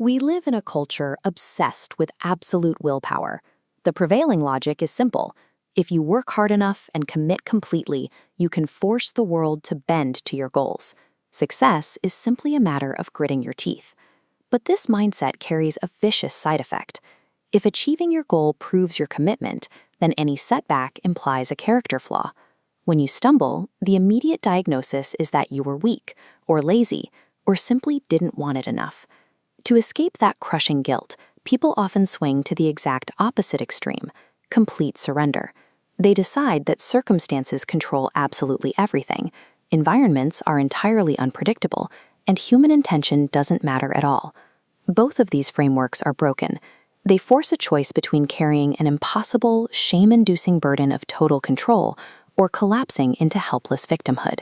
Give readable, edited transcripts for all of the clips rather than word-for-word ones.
We live in a culture obsessed with absolute willpower. The prevailing logic is simple. If you work hard enough and commit completely, you can force the world to bend to your goals. Success is simply a matter of gritting your teeth. But this mindset carries a vicious side effect. If achieving your goal proves your commitment, then any setback implies a character flaw. When you stumble, the immediate diagnosis is that you were weak, or lazy, or simply didn't want it enough. To escape that crushing guilt, people often swing to the exact opposite extreme, complete surrender. They decide that circumstances control absolutely everything, environments are entirely unpredictable, and human intention doesn't matter at all. Both of these frameworks are broken. They force a choice between carrying an impossible, shame-inducing burden of total control or collapsing into helpless victimhood.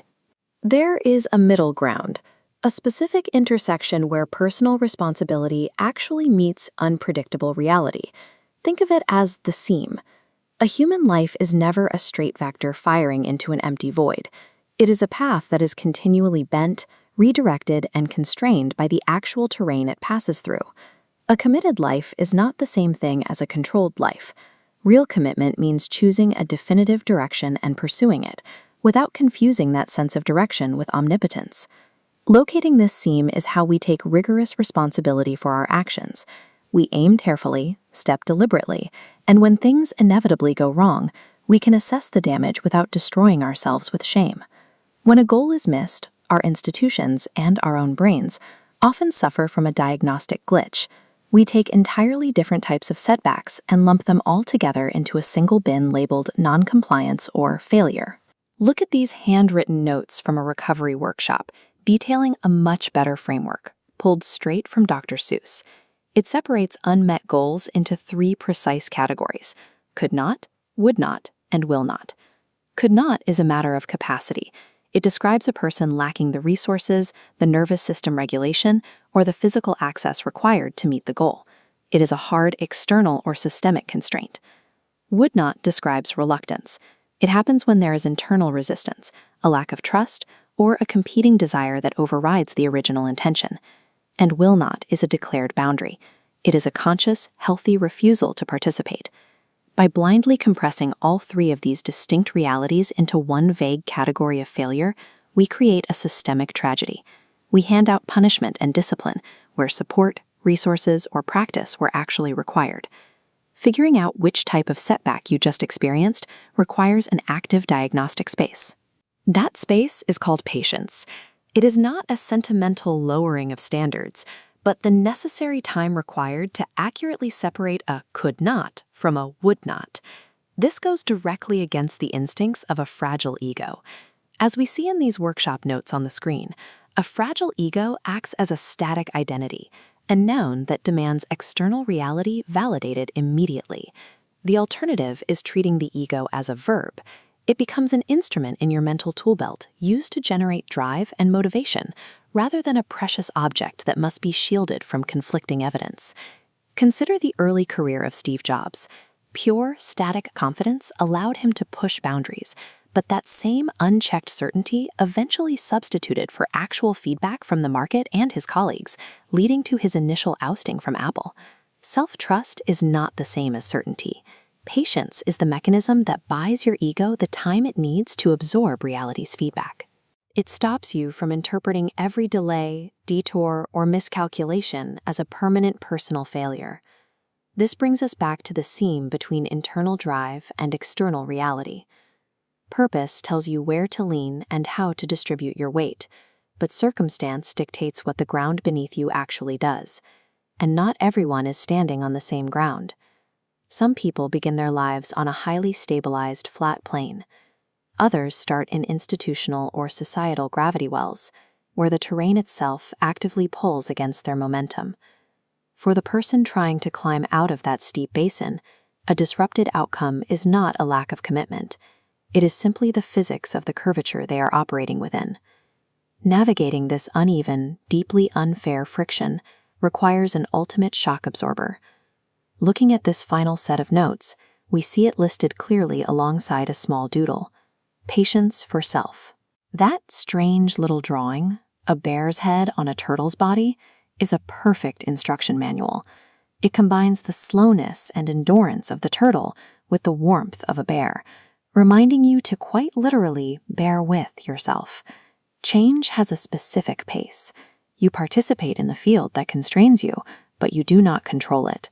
There is a middle ground, a specific intersection where personal responsibility actually meets unpredictable reality. Think of it as the seam. A human life is never a straight vector firing into an empty void. It is a path that is continually bent, redirected, and constrained by the actual terrain it passes through. A committed life is not the same thing as a controlled life. Real commitment means choosing a definitive direction and pursuing it, without confusing that sense of direction with omnipotence. Locating this seam is how we take rigorous responsibility for our actions. We aim carefully, step deliberately, and when things inevitably go wrong, we can assess the damage without destroying ourselves with shame. When a goal is missed, our institutions and our own brains often suffer from a diagnostic glitch. We take entirely different types of setbacks and lump them all together into a single bin labeled noncompliance or failure. Look at these handwritten notes from a recovery workshop detailing a much better framework, pulled straight from Dr. Seuss. It separates unmet goals into 3 precise categories: could not, would not, and will not. Could not is a matter of capacity. It describes a person lacking the resources, the nervous system regulation, or the physical access required to meet the goal. It is a hard external or systemic constraint. Would not describes reluctance. It happens when there is internal resistance, a lack of trust, or a competing desire that overrides the original intention. And will not is a declared boundary. It is a conscious, healthy refusal to participate. By blindly compressing all 3 of these distinct realities into one vague category of failure, we create a systemic tragedy. We hand out punishment and discipline where support, resources, or practice were actually required. Figuring out which type of setback you just experienced requires an active diagnostic space. That space is called patience. It is not a sentimental lowering of standards, but the necessary time required to accurately separate a could not from a would not. This goes directly against the instincts of a fragile ego. As we see in these workshop notes on the screen, a fragile ego acts as a static identity, a noun that demands external reality validated immediately. The alternative is treating the ego as a verb. It becomes an instrument in your mental tool belt used to generate drive and motivation, rather than a precious object that must be shielded from conflicting evidence. Consider the early career of Steve Jobs. Pure, static confidence allowed him to push boundaries, but that same unchecked certainty eventually substituted for actual feedback from the market and his colleagues, leading to his initial ousting from Apple. Self-trust is not the same as certainty. Patience is the mechanism that buys your ego the time it needs to absorb reality's feedback. It stops you from interpreting every delay, detour, or miscalculation as a permanent personal failure. This brings us back to the seam between internal drive and external reality. Purpose tells you where to lean and how to distribute your weight, but circumstance dictates what the ground beneath you actually does. And not everyone is standing on the same ground. Some people begin their lives on a highly stabilized flat plane. Others start in institutional or societal gravity wells, where the terrain itself actively pulls against their momentum. For the person trying to climb out of that steep basin, a disrupted outcome is not a lack of commitment. It is simply the physics of the curvature they are operating within. Navigating this uneven, deeply unfair friction requires an ultimate shock absorber. Looking at this final set of notes, we see it listed clearly alongside a small doodle: patience for self. That strange little drawing, a bear's head on a turtle's body, is a perfect instruction manual. It combines the slowness and endurance of the turtle with the warmth of a bear, reminding you to quite literally bear with yourself. Change has a specific pace. You participate in the field that constrains you, but you do not control it.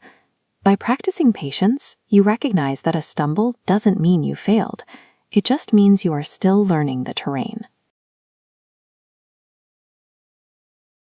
By practicing patience, you recognize that a stumble doesn't mean you failed. It just means you are still learning the terrain.